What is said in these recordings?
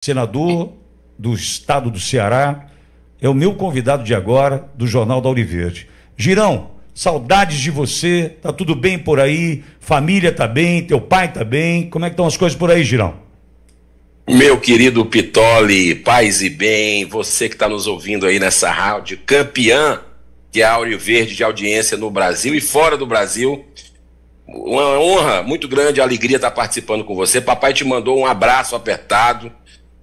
senador do estado do Ceará, é o meu convidado de agora do Jornal da Auriverde. Girão, saudades de você, tá tudo bem por aí? Família tá bem? Teu pai tá bem? Como é que estão as coisas por aí, Girão? Meu querido Pitoli, paz e bem, você que está nos ouvindo aí nessa rádio campeã, que é a Auriverde de audiência no Brasil e fora do Brasil. Uma honra muito grande, a alegria estar participando com você. Papai te mandou um abraço apertado,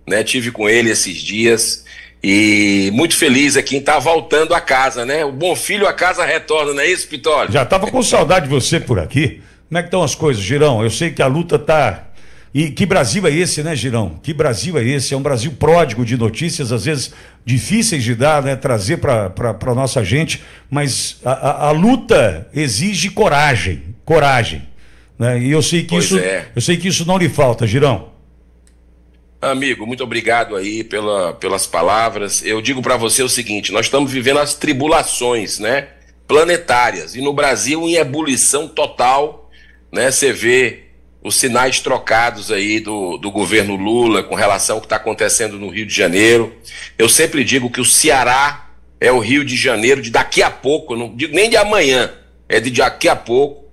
né? Tive com ele esses dias e muito feliz aqui em estar voltando a casa, né? O bom filho a casa retorna, não é isso, Pitoli? Já tava com saudade de você por aqui. Como é que estão as coisas, Girão? Eu sei que a luta tá... E que Brasil é esse, né, Girão? Que Brasil é esse? É um Brasil pródigo de notícias, às vezes difíceis de dar, né? Trazer para a nossa gente, mas a luta exige coragem, né? E eu sei que eu sei que isso não lhe falta, Girão. Amigo, muito obrigado aí pelas palavras. Eu digo para você o seguinte: nós estamos vivendo as tribulações, né, planetárias, e no Brasil em ebulição total, né? Você vê os sinais trocados aí do governo Lula com relação ao que está acontecendo no Rio de Janeiro. Eu sempre digo que o Ceará é o Rio de Janeiro de daqui a pouco, não digo nem de amanhã, é de daqui a pouco.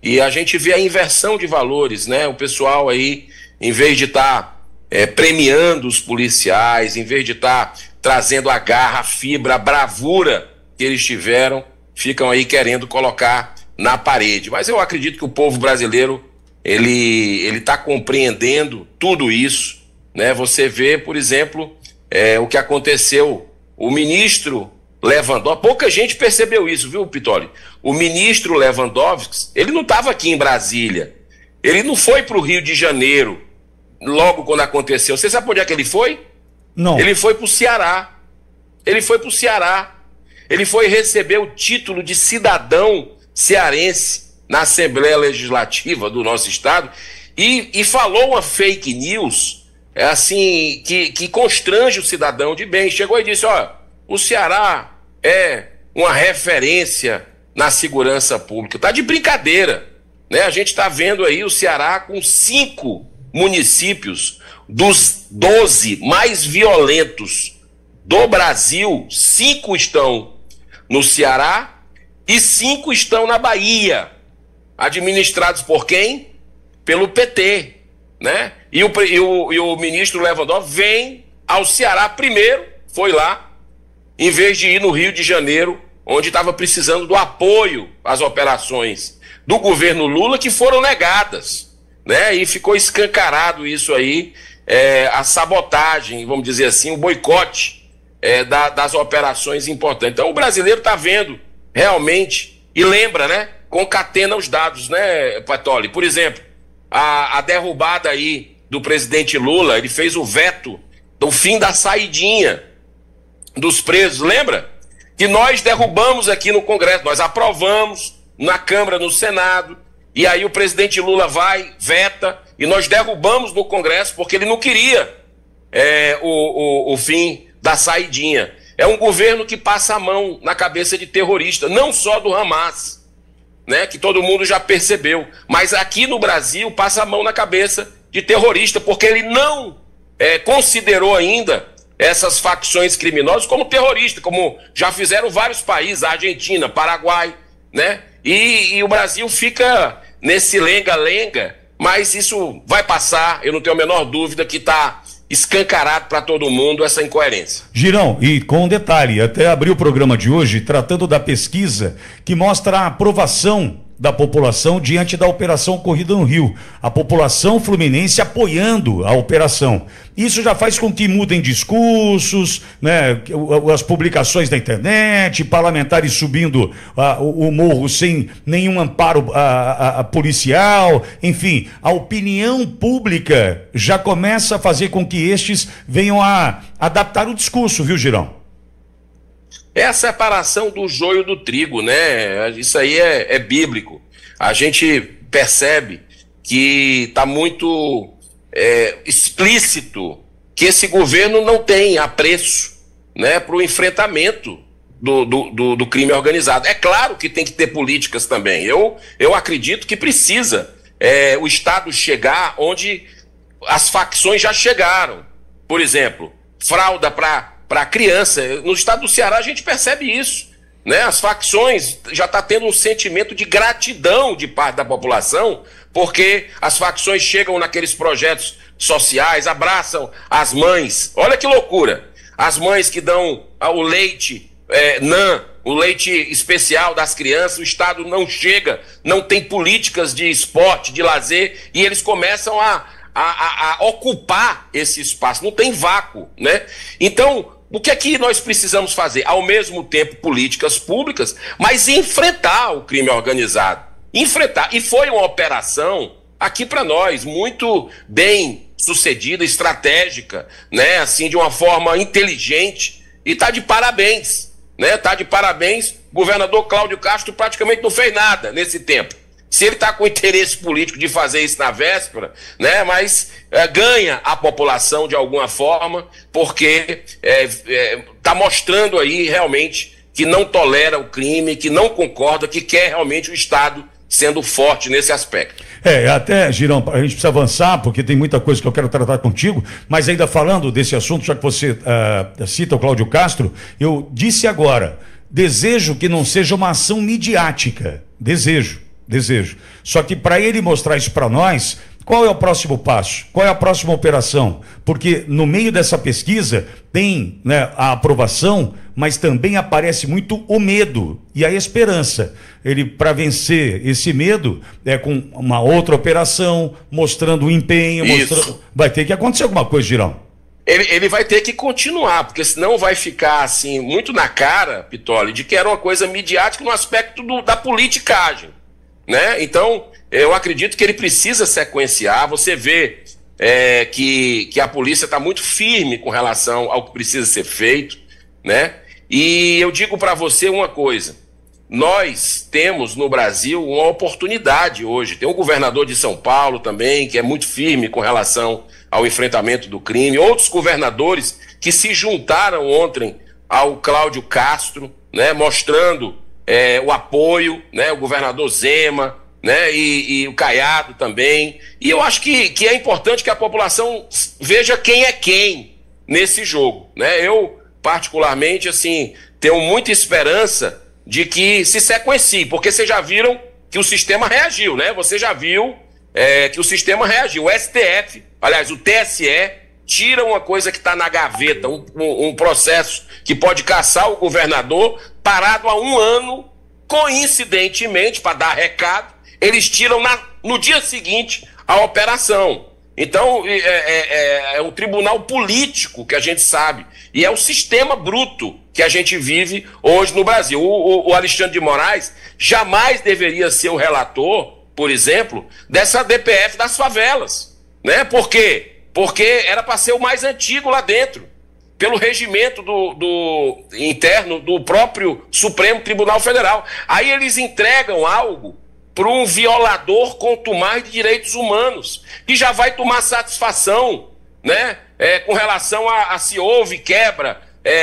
E a gente vê a inversão de valores, né? O pessoal aí, em vez de estar premiando os policiais, em vez de estar trazendo a garra, a fibra, a bravura que eles tiveram, ficam aí querendo colocar na parede. Mas eu acredito que o povo brasileiro ele está compreendendo tudo isso, né? Você vê, por exemplo, o que aconteceu, o ministro Lewandowski, pouca gente percebeu isso, viu, Pitoli? O ministro Lewandowski, ele não estava aqui em Brasília, ele não foi para o Rio de Janeiro logo quando aconteceu. Você sabe onde é que ele foi? Não. Ele foi para o Ceará. Ele foi para o Ceará. Ele foi receber o título de cidadão cearense na Assembleia Legislativa do nosso estado e falou uma fake news assim que constrange o cidadão de bem. Chegou e disse: ó, o Ceará é uma referência na segurança pública. Tá de brincadeira, né? A gente está vendo aí o Ceará com 5 municípios dos 12 mais violentos do Brasil. 5 estão no Ceará e 5 estão na Bahia, administrados por quem? Pelo PT, né? E o ministro Lewandowski vem ao Ceará primeiro, foi lá, em vez de ir no Rio de Janeiro, onde estava precisando do apoio às operações do governo Lula, que foram negadas, né? E ficou escancarado isso aí, a sabotagem, vamos dizer assim, o boicote das operações importantes. Então o brasileiro está vendo realmente, e lembra, né? Concatena os dados, né, Patoli? Por exemplo, a derrubada aí do presidente Lula, ele fez o veto do fim da saidinha dos presos, lembra? Que nós derrubamos aqui no Congresso, nós aprovamos na Câmara, no Senado, e aí o presidente Lula vai, veta, e nós derrubamos no Congresso porque ele não queria o fim da saidinha. É um governo que passa a mão na cabeça de terrorista, não só do Hamas, né, que todo mundo já percebeu, mas aqui no Brasil passa a mão na cabeça de terrorista, porque ele não considerou ainda essas facções criminosas como terrorista, como já fizeram vários países, a Argentina, Paraguai, né? E o Brasil fica nesse lenga-lenga, mas isso vai passar, eu não tenho a menor dúvida que está escancarado para todo mundo essa incoerência. Girão, e com um detalhe, até abri o programa de hoje tratando da pesquisa que mostra a aprovação da população diante da operação ocorrida no Rio. A população fluminense apoiando a operação. Isso já faz com que mudem discursos, né, as publicações da internet, parlamentares subindo o morro sem nenhum amparo policial, enfim, a opinião pública já começa a fazer com que estes venham a adaptar o discurso, viu, Girão? É a separação do joio do trigo, né? Isso aí é bíblico. A gente percebe que está muito explícito que esse governo não tem apreço, né, para o enfrentamento do crime organizado. É claro que tem que ter políticas também. Eu acredito que precisa o Estado chegar onde as facções já chegaram. por exemplo, fralda para criança. No estado do Ceará a gente percebe isso, né? As facções já estão tendo um sentimento de gratidão de parte da população, porque as facções chegam naqueles projetos sociais, abraçam as mães. Olha que loucura! As mães que dão o leite NAN, o leite especial das crianças, o Estado não chega, não tem políticas de esporte, de lazer, e eles começam a ocupar esse espaço, não tem vácuo, né? Então, o que é que nós precisamos fazer? Ao mesmo tempo, políticas públicas, mas enfrentar o crime organizado. Enfrentar. E foi uma operação, aqui para nós, muito bem sucedida, estratégica, né? Assim, de uma forma inteligente, e está de parabéns, né? Está de parabéns. O governador Cláudio Castro praticamente não fez nada nesse tempo. Se ele está com interesse político de fazer isso na véspera, né, mas ganha a população de alguma forma, porque está mostrando aí realmente que não tolera o crime, que não concorda, que quer realmente o Estado sendo forte nesse aspecto. Até, Girão, a gente precisa avançar, porque tem muita coisa que eu quero tratar contigo, mas ainda falando desse assunto, já que você cita o Cláudio Castro, eu disse agora, desejo que não seja uma ação midiática, desejo. Só que para ele mostrar isso para nós, qual é o próximo passo? Qual é a próxima operação? Porque no meio dessa pesquisa tem, né, a aprovação, mas também aparece muito o medo e a esperança. Ele, para vencer esse medo, com uma outra operação, mostrando o empenho, vai ter que acontecer alguma coisa, Girão. Ele vai ter que continuar, porque senão vai ficar assim, muito na cara, Pitoli, de que era uma coisa midiática no aspecto da politicagem, né? Então, eu acredito que ele precisa sequenciar. Você vê que a polícia está muito firme com relação ao que precisa ser feito, né? E eu digo para você uma coisa, nós temos no Brasil uma oportunidade hoje. Tem o governador de São Paulo também, que é muito firme com relação ao enfrentamento do crime, outros governadores que se juntaram ontem ao Cláudio Castro, né, mostrando o apoio, né, o governador Zema, né, e o Caiado também. E eu acho que é importante que a população veja quem é quem nesse jogo, né? Eu, particularmente, assim, tenho muita esperança de que se sequencie, porque vocês já viram que o sistema reagiu, né? Você já viu que o sistema reagiu. O STF, aliás, o TSE, tira uma coisa que está na gaveta, um processo que pode caçar o governador, parado há 1 ano, coincidentemente, para dar recado, eles tiram no dia seguinte a operação. Então, é um tribunal político que a gente sabe, e é o sistema bruto que a gente vive hoje no Brasil. O Alexandre de Moraes jamais deveria ser o relator, por exemplo, dessa DPF das favelas, né? Por quê? Porque era para ser o mais antigo lá dentro, pelo regimento interno do próprio Supremo Tribunal Federal. Aí eles entregam algo para um violador contumaz de direitos humanos, que já vai tomar satisfação, né, com relação a se houve quebra,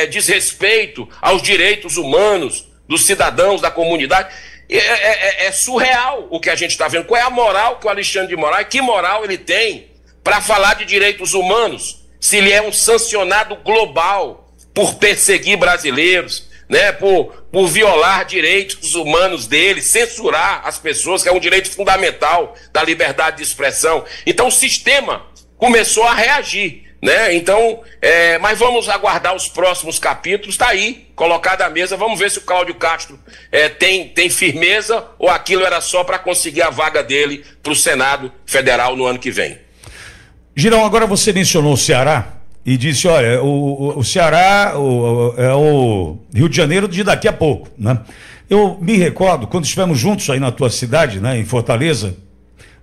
desrespeito aos direitos humanos dos cidadãos, da comunidade. É surreal o que a gente está vendo. Qual é a moral que o Alexandre de Moraes, que moral ele tem para falar de direitos humanos, se ele é um sancionado global por perseguir brasileiros, né, por violar direitos humanos dele, censurar as pessoas, que é um direito fundamental da liberdade de expressão. Então o sistema começou a reagir, né? Então, mas vamos aguardar os próximos capítulos. Está aí, colocado à mesa. Vamos ver se o Cláudio Castro tem firmeza, ou aquilo era só para conseguir a vaga dele para o Senado Federal no ano que vem. Girão, agora você mencionou o Ceará e disse, olha, o Ceará é o Rio de Janeiro de daqui a pouco, né? Eu me recordo, quando estivemos juntos aí na tua cidade, né, em Fortaleza,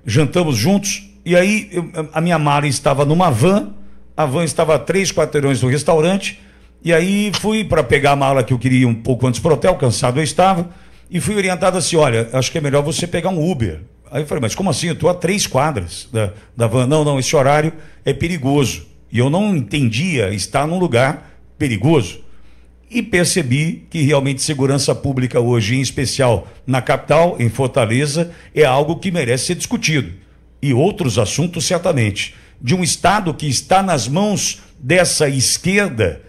jantamos juntos, e aí a minha mala estava numa van, a van estava a 3 quarteirões do restaurante, e aí fui para pegar a mala que eu queria um pouco antes pro hotel, cansado eu estava, e fui orientado assim, olha, acho que é melhor você pegar um Uber. Aí eu falei, mas como assim? Eu estou a 3 quadras da van. Não, esse horário é perigoso. E eu não entendia estar num lugar perigoso. E percebi que realmente segurança pública hoje, em especial na capital, em Fortaleza, é algo que merece ser discutido. E outros assuntos, certamente. De um Estado que está nas mãos dessa esquerda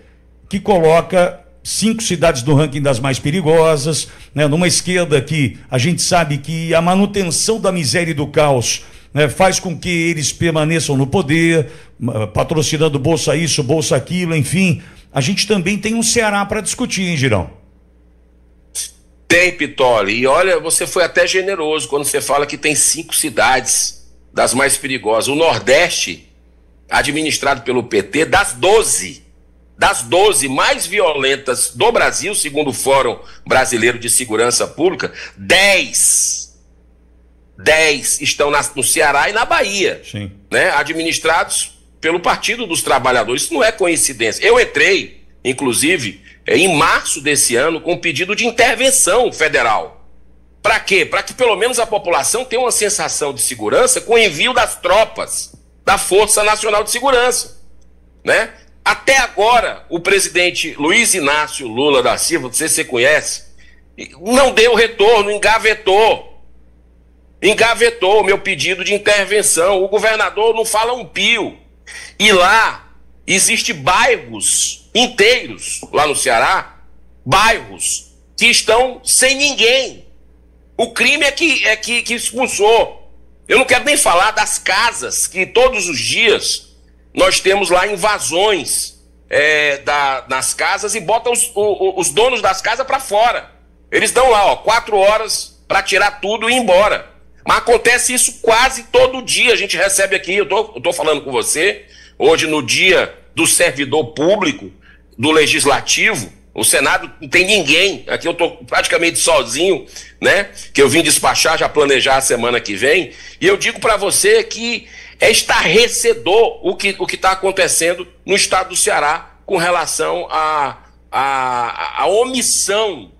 que coloca 5 cidades no ranking das mais perigosas, né? Numa esquerda que a gente sabe que a manutenção da miséria e do caos, né, faz com que eles permaneçam no poder, patrocinando bolsa isso, bolsa aquilo, enfim. A gente também tem um Ceará para discutir, hein, Girão? Tem, Pitoli. E olha, você foi até generoso quando você fala que tem 5 cidades das mais perigosas. O Nordeste, administrado pelo PT, das 12 mais violentas do Brasil, segundo o Fórum Brasileiro de Segurança Pública, 10 estão no Ceará e na Bahia, sim, né, administrados pelo Partido dos Trabalhadores. Isso não é coincidência. Eu entrei, inclusive, em março desse ano, com um pedido de intervenção federal. Para quê? Para que pelo menos a população tenha uma sensação de segurança com o envio das tropas da Força Nacional de Segurança, né? Até agora, o presidente Luiz Inácio Lula da Silva, não sei se você conhece, não deu retorno, engavetou o meu pedido de intervenção. O governador não fala um pio. E lá existe bairros inteiros, lá no Ceará, bairros que estão sem ninguém. O crime é que expulsou. Eu não quero nem falar das casas, que todos os dias nós temos lá invasões nas casas e botam os donos das casas para fora. Eles dão lá 4 horas para tirar tudo e ir embora. Mas acontece isso quase todo dia. A gente recebe aqui, eu tô falando com você, hoje no dia do servidor público, do Legislativo. O Senado não tem ninguém. Aqui eu estou praticamente sozinho, né? Que eu vim despachar, já planejar a semana que vem. E eu digo para você que é estarrecedor o que está acontecendo no estado do Ceará com relação à omissão,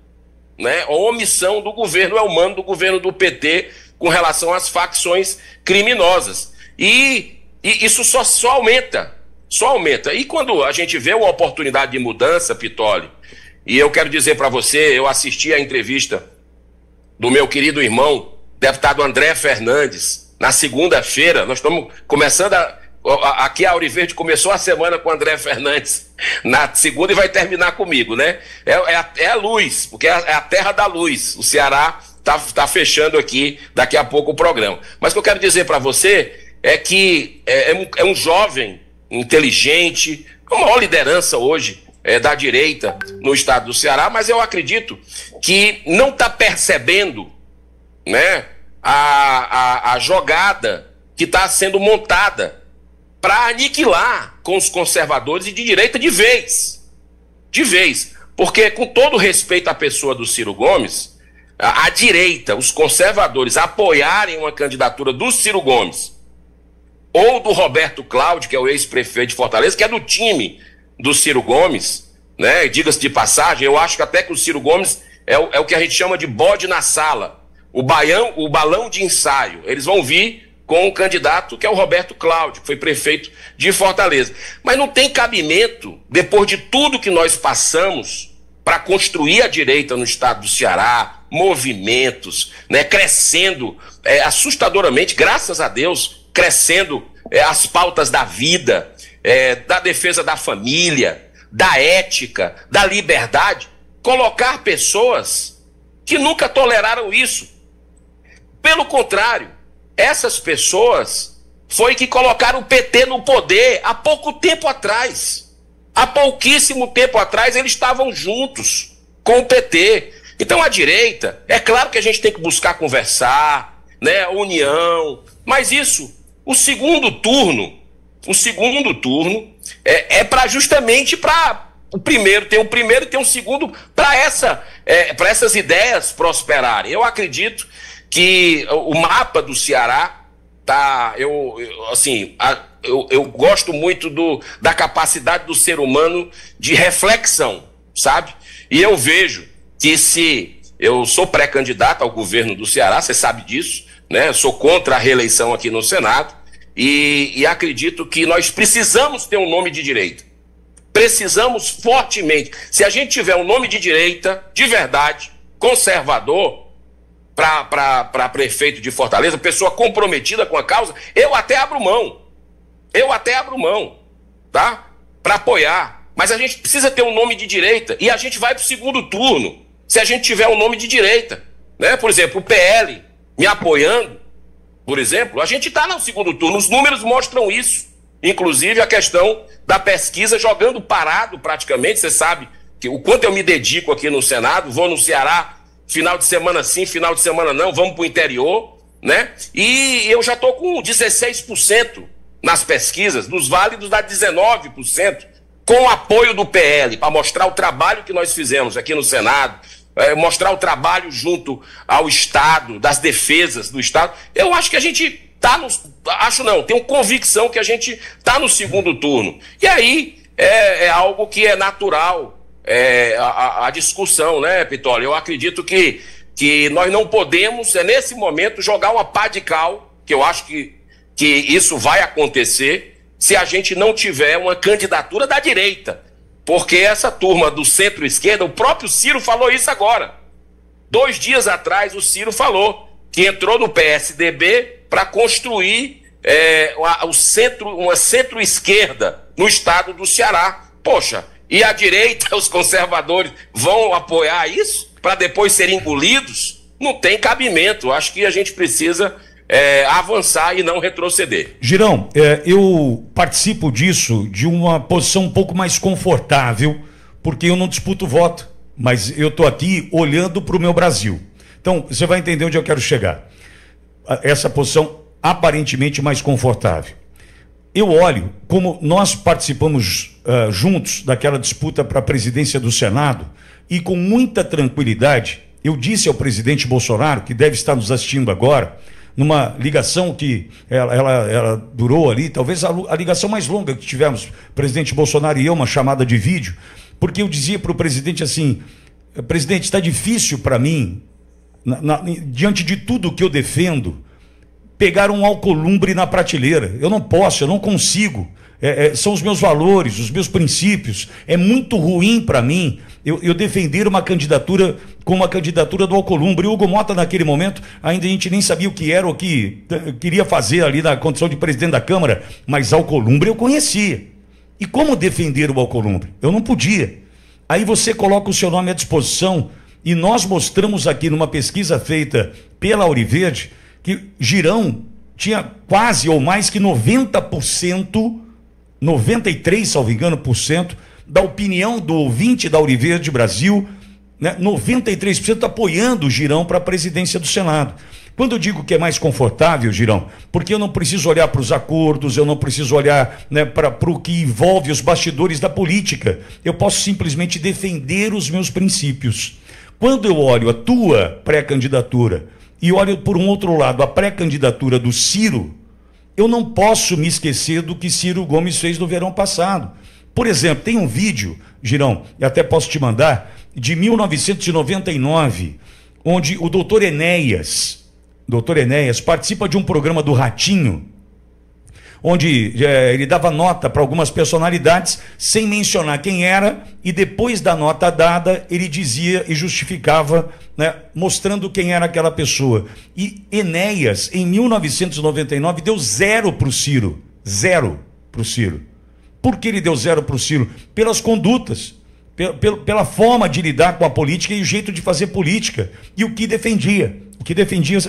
né? A omissão do governo Elmano, do governo do PT, com relação às facções criminosas. E isso só aumenta. Só aumenta. E quando a gente vê uma oportunidade de mudança, Pitoli, e eu quero dizer para você, eu assisti a entrevista do meu querido irmão, deputado André Fernandes, na segunda-feira. Nós estamos começando aqui a Auriverde começou a semana com o André Fernandes na segunda e vai terminar comigo, né? É a luz, porque é a terra da luz. O Ceará tá fechando aqui daqui a pouco o programa. Mas o que eu quero dizer para você é que é um jovem inteligente, com a maior liderança hoje da direita no estado do Ceará, mas eu acredito que não está percebendo, né, a jogada que está sendo montada para aniquilar com os conservadores e de direita de vez. De vez. Porque, com todo respeito à pessoa do Ciro Gomes, a direita, os conservadores, apoiarem uma candidatura do Ciro Gomes ou do Roberto Cláudio, que é o ex-prefeito de Fortaleza, que é do time do Ciro Gomes, né? Diga-se de passagem, eu acho que até que o Ciro Gomes é o que a gente chama de bode na sala, o balão de ensaio. Eles vão vir com o candidato que é o Roberto Cláudio, que foi prefeito de Fortaleza. Mas não tem cabimento, depois de tudo que nós passamos para construir a direita no estado do Ceará, movimentos, né, crescendo assustadoramente, graças a Deus, crescendo as pautas da vida, da defesa da família, da ética, da liberdade, colocar pessoas que nunca toleraram isso. Pelo contrário, essas pessoas foi que colocaram o PT no poder há pouco tempo atrás. Há pouquíssimo tempo atrás eles estavam juntos com o PT. Então a direita, é claro que a gente tem que buscar conversar, né, união, mas isso, o segundo turno é para justamente para o primeiro, tem um primeiro e tem um segundo, para essas ideias prosperarem. Eu acredito que o mapa do Ceará tá, eu gosto muito da capacidade do ser humano de reflexão, sabe? E eu vejo que se eu sou pré-candidato ao governo do Ceará, você sabe disso, né? Eu sou contra a reeleição aqui no Senado e acredito que nós precisamos ter um nome de direita. Precisamos fortemente. Se a gente tiver um nome de direita, de verdade, conservador, para prefeito de Fortaleza, pessoa comprometida com a causa, eu até abro mão, tá? para apoiar. Mas a gente precisa ter um nome de direita e a gente vai para o segundo turno se a gente tiver um nome de direita, né? Por exemplo, o PL me apoiando, por exemplo, a gente está no segundo turno, os números mostram isso. Inclusive a questão da pesquisa jogando parado praticamente, você sabe que o quanto eu me dedico aqui no Senado, vou no Ceará, final de semana sim, final de semana não, vamos para o interior, né? E eu já estou com 16% nas pesquisas, dos válidos dá 19%, com o apoio do PL, para mostrar o trabalho que nós fizemos aqui no Senado, mostrar o trabalho junto ao Estado, das defesas do Estado. Eu acho que a gente tenho convicção que a gente está no segundo turno. E aí é algo que é natural, a discussão, né, Pitoli? Eu acredito que nós não podemos, nesse momento, jogar uma pá de cal, que eu acho que isso vai acontecer, se a gente não tiver uma candidatura da direita. Porque essa turma do centro-esquerda, o próprio Ciro falou isso agora. 2 dias atrás o Ciro falou que entrou no PSDB para construir uma centro-esquerda no estado do Ceará. Poxa, e a direita, os conservadores, vão apoiar isso para depois serem engolidos? Não tem cabimento. Acho que a gente precisa avançar e não retroceder. Girão, eu participo disso de uma posição um pouco mais confortável, porque eu não disputo voto, mas eu estou aqui olhando para o meu Brasil. Então, você vai entender onde eu quero chegar. Essa posição aparentemente mais confortável. Eu olho como nós participamos juntos daquela disputa para a presidência do Senado e com muita tranquilidade, eu disse ao presidente Bolsonaro, que deve estar nos assistindo agora, numa ligação que ela durou ali, talvez a ligação mais longa que tivemos, presidente Bolsonaro e eu, uma chamada de vídeo, porque eu dizia para o presidente assim: presidente, está difícil para mim, diante de tudo que eu defendo, pegar um alcolumbre na prateleira. Eu não posso, eu não consigo. São os meus valores, os meus princípios. É muito ruim para mim eu defender uma candidatura como a candidatura do alcolumbre. O Hugo Mota, naquele momento, ainda a gente nem sabia o que era, o que queria fazer ali na condição de presidente da Câmara, mas alcolumbre eu conhecia. E como defender o alcolumbre? Eu não podia. Aí você coloca o seu nome à disposição e nós mostramos aqui numa pesquisa feita pela Auriverde que Girão tinha quase ou mais que 90%, 93%, salvo engano, por cento, da opinião do ouvinte da Auriverde Brasil, né? 93% apoiando o Girão para a presidência do Senado. Quando eu digo que é mais confortável, Girão, porque eu não preciso olhar para os acordos, eu não preciso olhar, né, para o que envolve os bastidores da política, eu posso simplesmente defender os meus princípios. Quando eu olho a tua pré-candidatura e olho por um outro lado a pré-candidatura do Ciro, eu não posso me esquecer do que Ciro Gomes fez no verão passado. Por exemplo, tem um vídeo, Girão, e até posso te mandar, de 1999, onde o doutor Enéas participa de um programa do Ratinho, onde ele dava nota para algumas personalidades sem mencionar quem era, e depois da nota dada ele dizia e justificava, né, mostrando quem era aquela pessoa. E Enéas, em 1999, deu 0 para o Ciro. 0 para o Ciro. Por que ele deu 0 para o Ciro? Pelas condutas, pela forma de lidar com a política e o jeito de fazer política, e o que defendia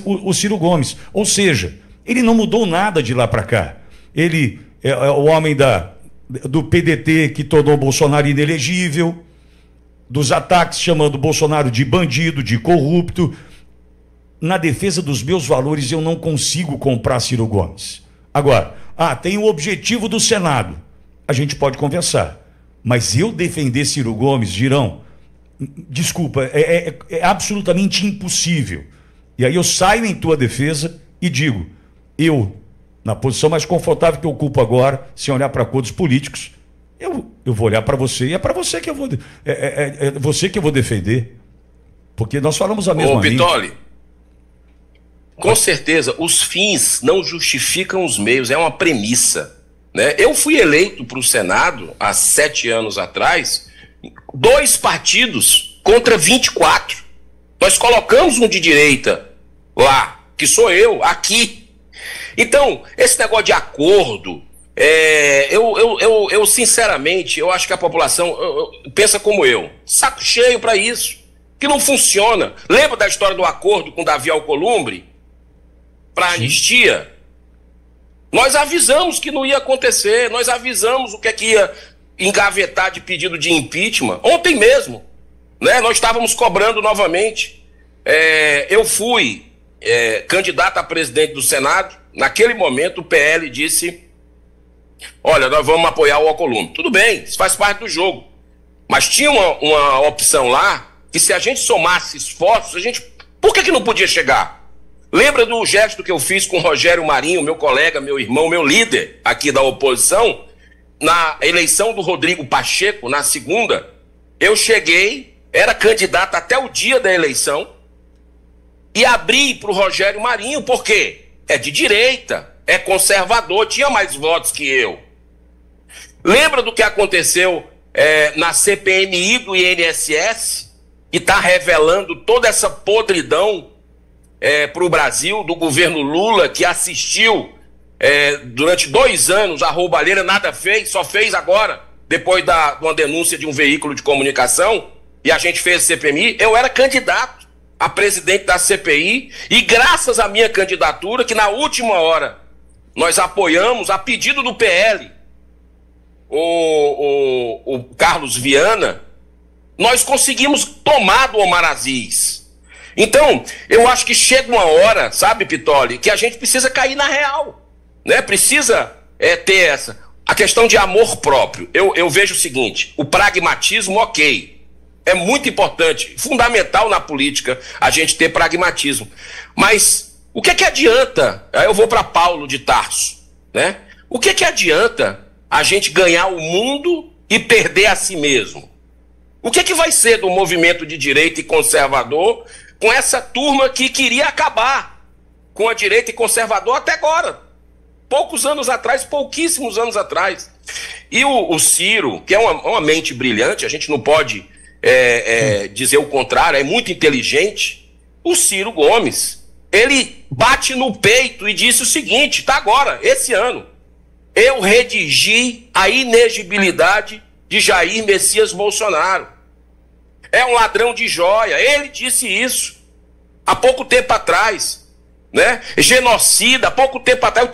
o Ciro Gomes. Ou seja, ele não mudou nada de lá para cá. Ele é o homem do PDT que tornou Bolsonaro inelegível, dos ataques chamando Bolsonaro de bandido, de corrupto. Na defesa dos meus valores, eu não consigo comprar Ciro Gomes. Agora, tem o objetivo do Senado. A gente pode conversar. Mas eu defender Ciro Gomes, Girão, desculpa, é absolutamente impossível. E aí eu saio em tua defesa e digo, na posição mais confortável que eu ocupo agora, sem olhar para acordos políticos, eu vou olhar para você e é para você que eu vou você que eu vou defender, porque nós falamos a mesma língua. Pitoli, com certeza os fins não justificam os meios, é uma premissa, né? Eu fui eleito para o Senado há 7 anos atrás, 2 partidos contra 24. Nós colocamos um de direita lá, que sou eu, aqui. Então, esse negócio de acordo, eu sinceramente, eu acho que a população pensa como eu. Saco cheio para isso, que não funciona. Lembra da história do acordo com Davi Alcolumbre para anistia? Nós avisamos que não ia acontecer, nós avisamos o que é que ia engavetar de pedido de impeachment. Ontem mesmo, né, nós estávamos cobrando novamente. Eu fui candidato a presidente do Senado. Naquele momento o PL disse: olha, nós vamos apoiar o Alcolumbre. Tudo bem, isso faz parte do jogo. Mas tinha uma opção lá que, se a gente somasse esforços, por que não podia chegar? Lembra do gesto que eu fiz com o Rogério Marinho, meu colega, meu irmão, meu líder aqui da oposição? Na eleição do Rodrigo Pacheco, na segunda, eu cheguei, era candidato até o dia da eleição, e abri para o Rogério Marinho. Por quê? É de direita, é conservador, tinha mais votos que eu. Lembra do que aconteceu na CPMI do INSS, que está revelando toda essa podridão para o Brasil, do governo Lula, que assistiu durante 2 anos a roubalheira, nada fez, só fez agora, depois de uma denúncia de um veículo de comunicação, e a gente fez a CPMI. Eu era candidato a presidente da CPI, e graças à minha candidatura, que na última hora nós apoiamos, a pedido do PL, o Carlos Viana, nós conseguimos tomar do Omar Aziz. Então, eu acho que chega uma hora, sabe, Pittoli, que a gente precisa cair na real, né? Precisa ter a questão de amor próprio. Eu vejo o seguinte: o pragmatismo, ok, é muito importante, fundamental na política a gente ter pragmatismo. Mas o que adianta? Aí eu vou para Paulo de Tarso, né? O que adianta a gente ganhar o mundo e perder a si mesmo? O que vai ser do movimento de direita e conservador com essa turma que queria acabar com a direita e conservador até agora? Poucos anos atrás, pouquíssimos anos atrás. E o Ciro, que é uma mente brilhante, a gente não pode dizer o contrário, é muito inteligente. O Ciro Gomes, ele bate no peito e disse o seguinte: tá agora, esse ano, eu redigi a inegibilidade de Jair Messias Bolsonaro. É um ladrão de joia. Ele disse isso há pouco tempo atrás, né? Genocida, há pouco tempo atrás.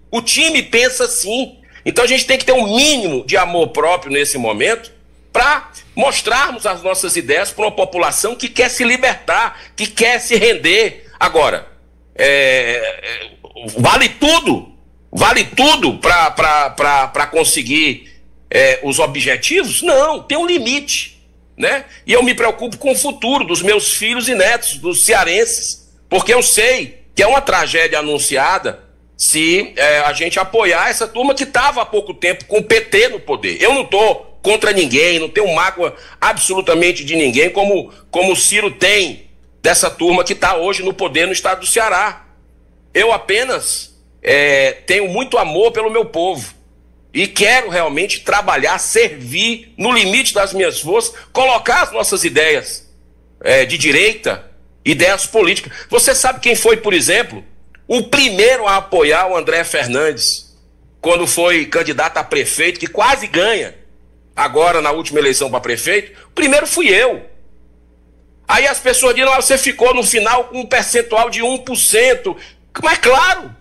O time pensa assim. Então a gente tem que ter um mínimo de amor próprio nesse momento para mostrarmos as nossas ideias para uma população que quer se libertar, que quer se render. Agora, vale tudo para conseguir os objetivos? Não, tem um limite, né? E eu me preocupo com o futuro dos meus filhos e netos, dos cearenses, porque eu sei que é uma tragédia anunciada se a gente apoiar essa turma que estava há pouco tempo com o PT no poder. Eu não estou contra ninguém, não tenho mágoa absolutamente de ninguém, como o Ciro tem dessa turma que está hoje no poder no estado do Ceará. Eu apenas tenho muito amor pelo meu povo e quero realmente trabalhar, servir no limite das minhas forças, colocar as nossas ideias de direita, ideias políticas. Você sabe quem foi, por exemplo, o primeiro a apoiar o André Fernandes quando foi candidato a prefeito, que quase ganha agora na última eleição para prefeito? O primeiro fui eu. Aí as pessoas dizem: você ficou no final com um percentual de 1%. Mas claro,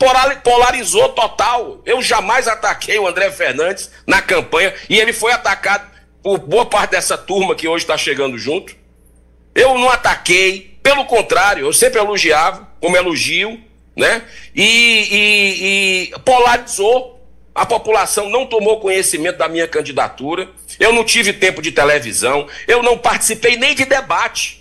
polarizou total. Eu jamais ataquei o André Fernandes na campanha, e ele foi atacado por boa parte dessa turma que hoje está chegando junto. Eu não ataquei, pelo contrário, eu sempre elogiava, como elogio, né? E polarizou. A população não tomou conhecimento da minha candidatura. Eu não tive tempo de televisão, eu não participei nem de debate.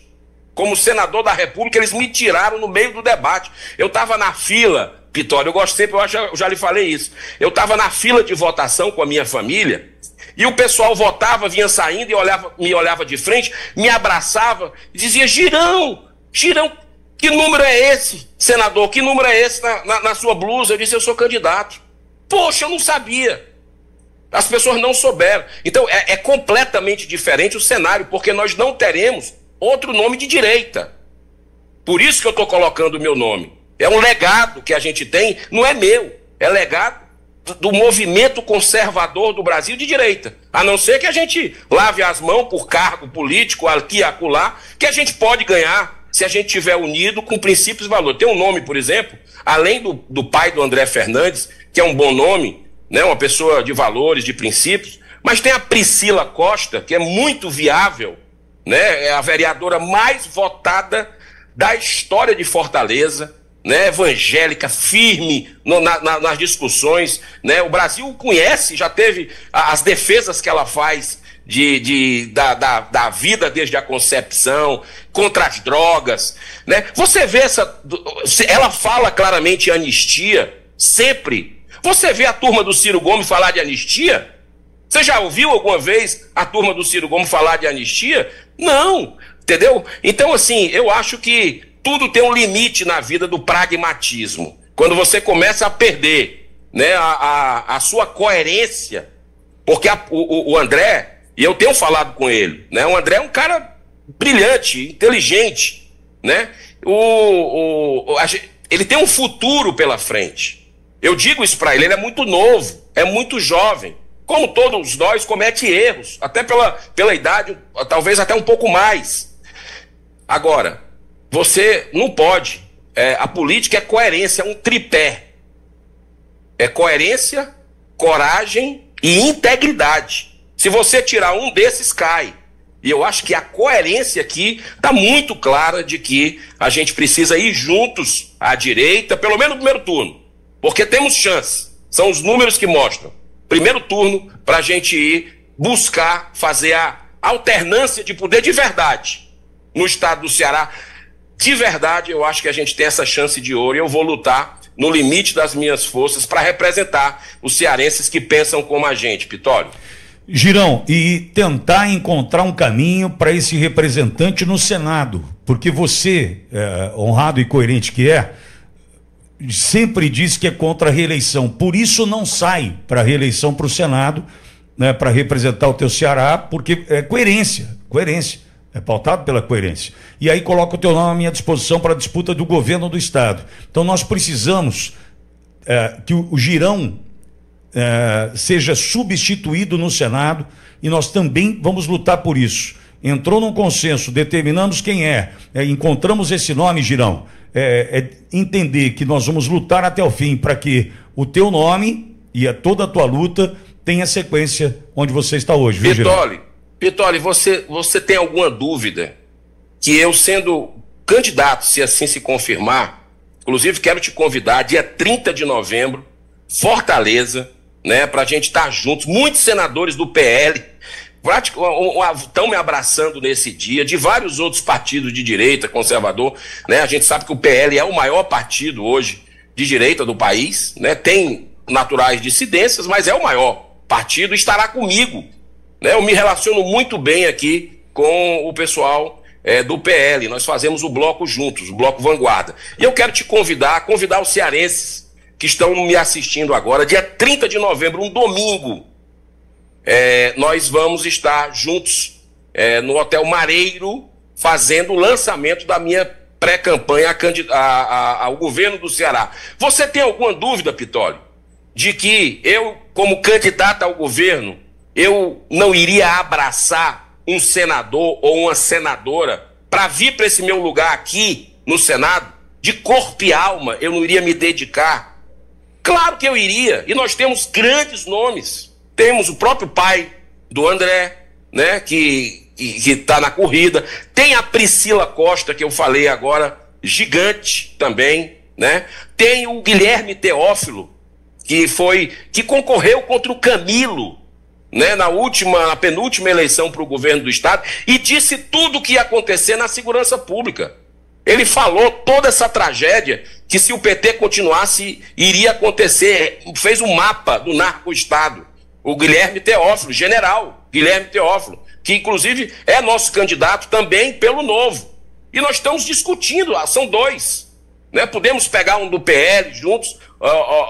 Como senador da República, eles me tiraram no meio do debate. Eu estava na fila, Pittoli, eu já lhe falei isso. Eu estava na fila de votação com a minha família, e o pessoal votava, vinha saindo e me olhava de frente, me abraçava e dizia: Girão, que número é esse, senador? Que número é esse na sua blusa? Eu disse: eu sou candidato. Poxa, eu não sabia. As pessoas não souberam. Então é completamente diferente o cenário, porque nós não teremos outro nome de direita. Por isso que eu estou colocando o meu nome. É um legado que a gente tem, não é meu, é legado do movimento conservador do Brasil de direita. A não ser que a gente lave as mãos por cargo político, aqui e acolá, que a gente pode ganhar se a gente estiver unido com princípios e valores. Tem um nome, por exemplo, além do pai do André Fernandes, que é um bom nome, né, uma pessoa de valores, de princípios, mas tem a Priscila Costa, que é muito viável, né, é a vereadora mais votada da história de Fortaleza, né, evangélica, firme nas discussões, né, o Brasil conhece, já teve as defesas que ela faz da vida desde a concepção, contra as drogas, né? Você vê ela fala claramente em anistia, sempre. Você vê a turma do Ciro Gomes falar de anistia? Você já ouviu alguma vez a turma do Ciro Gomes falar de anistia? Não, entendeu? Então, assim, eu acho que tudo tem um limite na vida do pragmatismo. Quando você começa a perder, né, a sua coerência, porque o André, e eu tenho falado com ele, né, o André é um cara brilhante, inteligente, né? Ele tem um futuro pela frente. Eu digo isso para ele é muito novo, é muito jovem. Como todos nós, comete erros, até pela idade, talvez até um pouco mais. Agora, você não pode. A política é coerência, é um tripé. É coerência, coragem e integridade. Se você tirar um desses, cai. E eu acho que a coerência aqui está muito clara de que a gente precisa ir juntos à direita, pelo menos no primeiro turno. Porque temos chance. São os números que mostram. Primeiro turno para a gente ir buscar fazer a alternância de poder de verdade no estado do Ceará. De verdade, eu acho que a gente tem essa chance de ouro e eu vou lutar no limite das minhas forças para representar os cearenses que pensam como a gente, Pitório. Girão, e tentar encontrar um caminho para esse representante no Senado, porque você, honrado e coerente que é, sempre diz que é contra a reeleição, por isso não sai para a reeleição para o Senado, né, para representar o teu Ceará, porque é coerência, é pautado pela coerência. E aí coloca o teu nome à minha disposição para a disputa do governo do Estado. Então nós precisamos que o Girão seja substituído no Senado e nós também vamos lutar por isso. Entrou num consenso, determinamos quem encontramos esse nome, Girão, entender que nós vamos lutar até o fim para que o teu nome e toda a tua luta tenha sequência onde você está hoje, viu, Girão? Pitório, você tem alguma dúvida que eu, sendo candidato, se assim se confirmar, inclusive quero te convidar, dia 30 de novembro, Fortaleza, né, para a gente estar juntos, muitos senadores do PL estão me abraçando nesse dia, de vários outros partidos de direita, conservador, né? A gente sabe que o PL é o maior partido hoje de direita do país, né? Tem naturais dissidências, mas é o maior partido, estará comigo, né? Eu me relaciono muito bem aqui com o pessoal do PL, nós fazemos o bloco juntos, o bloco Vanguarda. E eu quero te convidar os cearenses que estão me assistindo agora, dia 30 de novembro, um domingo, nós vamos estar juntos no Hotel Mareiro, fazendo o lançamento da minha pré-campanha ao governo do Ceará. Você tem alguma dúvida, Pitório, de que eu, como candidato ao governo, eu não iria abraçar um senador ou uma senadora para vir para esse meu lugar aqui no Senado? De corpo e alma, eu não iria me dedicar? Claro que eu iria, e nós temos grandes nomes. Temos o próprio pai do André, né, que está na corrida. Tem a Priscila Costa, que eu falei agora, gigante também, né? Tem o Guilherme Teófilo, que concorreu contra o Camilo, né, na penúltima eleição para o governo do Estado, e disse tudo o que ia acontecer na segurança pública. Ele falou toda essa tragédia que, se o PT continuasse, iria acontecer. Fez um mapa do narco-estado. O Guilherme Teófilo, general Guilherme Teófilo, que inclusive é nosso candidato também pelo Novo. E nós estamos discutindo, são dois, né? Podemos pegar um do PL juntos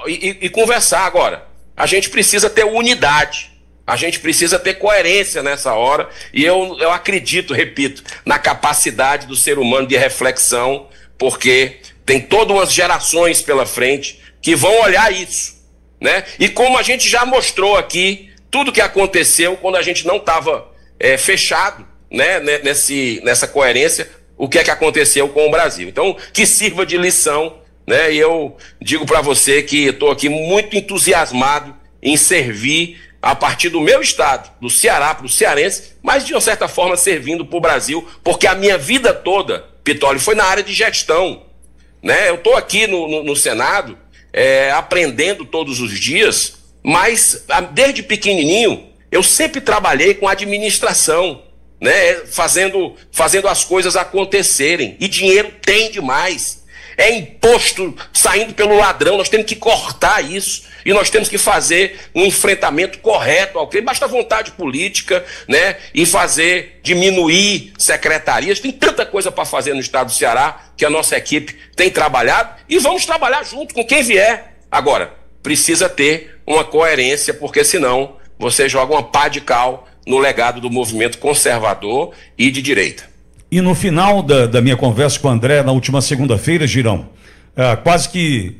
e conversar. Agora, a gente precisa ter unidade. A gente precisa ter coerência nessa hora, e eu acredito, repito, na capacidade do ser humano de reflexão, porque tem todas umas gerações pela frente que vão olhar isso, né? E como a gente já mostrou aqui, tudo que aconteceu quando a gente não estava fechado, né, nessa coerência, o que é que aconteceu com o Brasil. Então, que sirva de lição, né? E eu digo para você que estou aqui muito entusiasmado em servir a partir do meu estado, do Ceará para o cearense, mas de uma certa forma servindo para o Brasil, porque a minha vida toda, Pitoli, foi na área de gestão, né? Eu estou aqui no Senado aprendendo todos os dias, mas desde pequenininho eu sempre trabalhei com administração, né? Fazendo as coisas acontecerem, e dinheiro tem demais. É imposto saindo pelo ladrão, nós temos que cortar isso e nós temos que fazer um enfrentamento correto ao crime. Basta vontade política, né? E diminuir secretarias. Tem tanta coisa para fazer no estado do Ceará que a nossa equipe tem trabalhado e vamos trabalhar junto com quem vier. Agora, precisa ter uma coerência, porque senão você joga uma pá de cal no legado do movimento conservador e de direita. E no final da minha conversa com o André, na última segunda-feira, Girão, quase que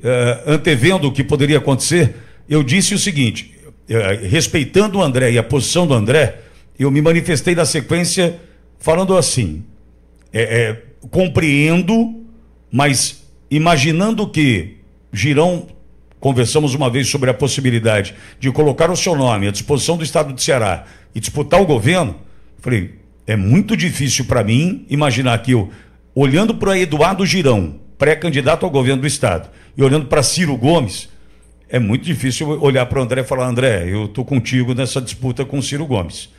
antevendo o que poderia acontecer, eu disse o seguinte, respeitando o André e a posição do André, eu me manifestei na sequência falando assim, compreendo, mas imaginando que Girão, conversamos uma vez sobre a possibilidade de colocar o seu nome à disposição do estado do Ceará e disputar o governo, falei, é muito difícil para mim imaginar que eu, olhando para Eduardo Girão, pré-candidato ao governo do estado, e olhando para Ciro Gomes, é muito difícil olhar para o André e falar, André, eu estou contigo nessa disputa com o Ciro Gomes.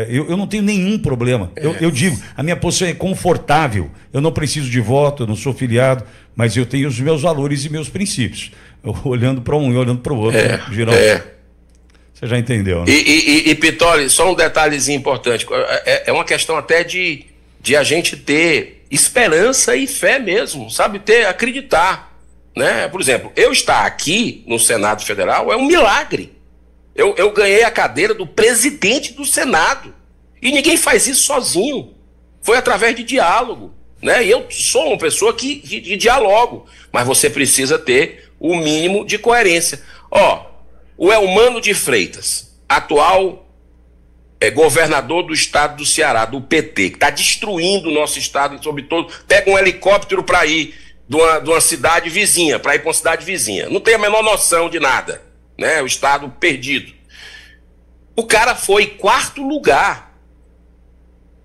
Eu não tenho nenhum problema. Eu digo, a minha posição é confortável, eu não preciso de voto, eu não sou filiado, mas eu tenho os meus valores e meus princípios. Olhando para um e olhando para o outro, Girão. Você já entendeu, né? E Pitoli, só um detalhezinho importante. É uma questão até de a gente ter esperança e fé mesmo, sabe? Acreditar, né? Por exemplo, eu estar aqui no Senado Federal é um milagre. Eu ganhei a cadeira do presidente do Senado. E ninguém faz isso sozinho. Foi através de diálogo, né? E eu sou uma pessoa que dialogo. Mas você precisa ter o mínimo de coerência. O Elmano de Freitas, atual governador do estado do Ceará, do PT, que está destruindo o nosso estado e sobre todo, pega um helicóptero para ir de uma cidade vizinha, para ir para uma cidade vizinha. Não tem a menor noção de nada, né? O estado perdido. O cara foi 4º lugar.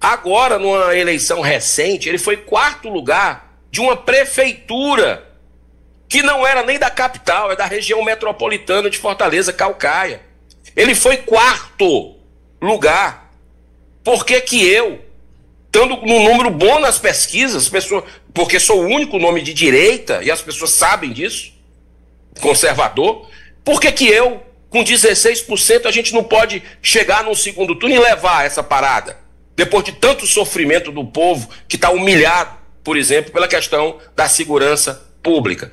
Agora, numa eleição recente, ele foi 4º lugar de uma prefeitura que não era nem da capital, é da região metropolitana de Fortaleza, Caucaia. Ele foi 4º lugar. Por que eu, estando num número bom nas pesquisas, porque sou o único nome de direita, e as pessoas sabem disso, conservador, por que eu, com 16%, a gente não pode chegar num segundo turno e levar essa parada? Depois de tanto sofrimento do povo que está humilhado, por exemplo, pela questão da segurança pública.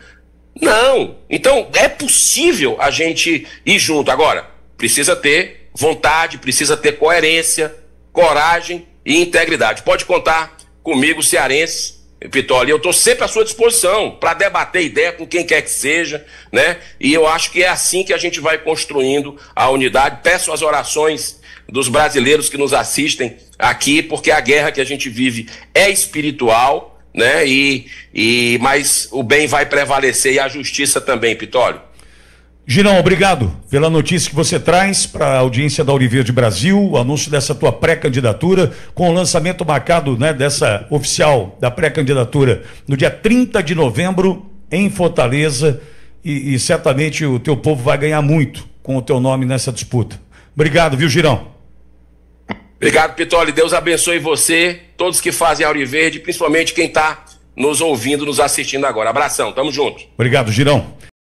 Não. Então, é possível a gente ir junto. Agora, precisa ter vontade, precisa ter coerência, coragem e integridade. Pode contar comigo, cearense, Pitoli. Eu estou sempre à sua disposição para debater ideia com quem quer que seja, né? E eu acho que é assim que a gente vai construindo a unidade. Peço as orações dos brasileiros que nos assistem aqui, porque a guerra que a gente vive é espiritual, né? Mas o bem vai prevalecer e a justiça também, Pitoli. Girão, obrigado pela notícia que você traz para a audiência da Auriverde Brasil, o anúncio dessa tua pré-candidatura, com o lançamento marcado, né, dessa oficial da pré-candidatura no dia 30 de novembro em Fortaleza, e certamente o teu povo vai ganhar muito com o teu nome nessa disputa. Obrigado, viu, Girão? Obrigado, Pitoli. Deus abençoe você, todos que fazem Auriverde, principalmente quem está nos ouvindo, nos assistindo agora. Abração, tamo junto. Obrigado, Girão.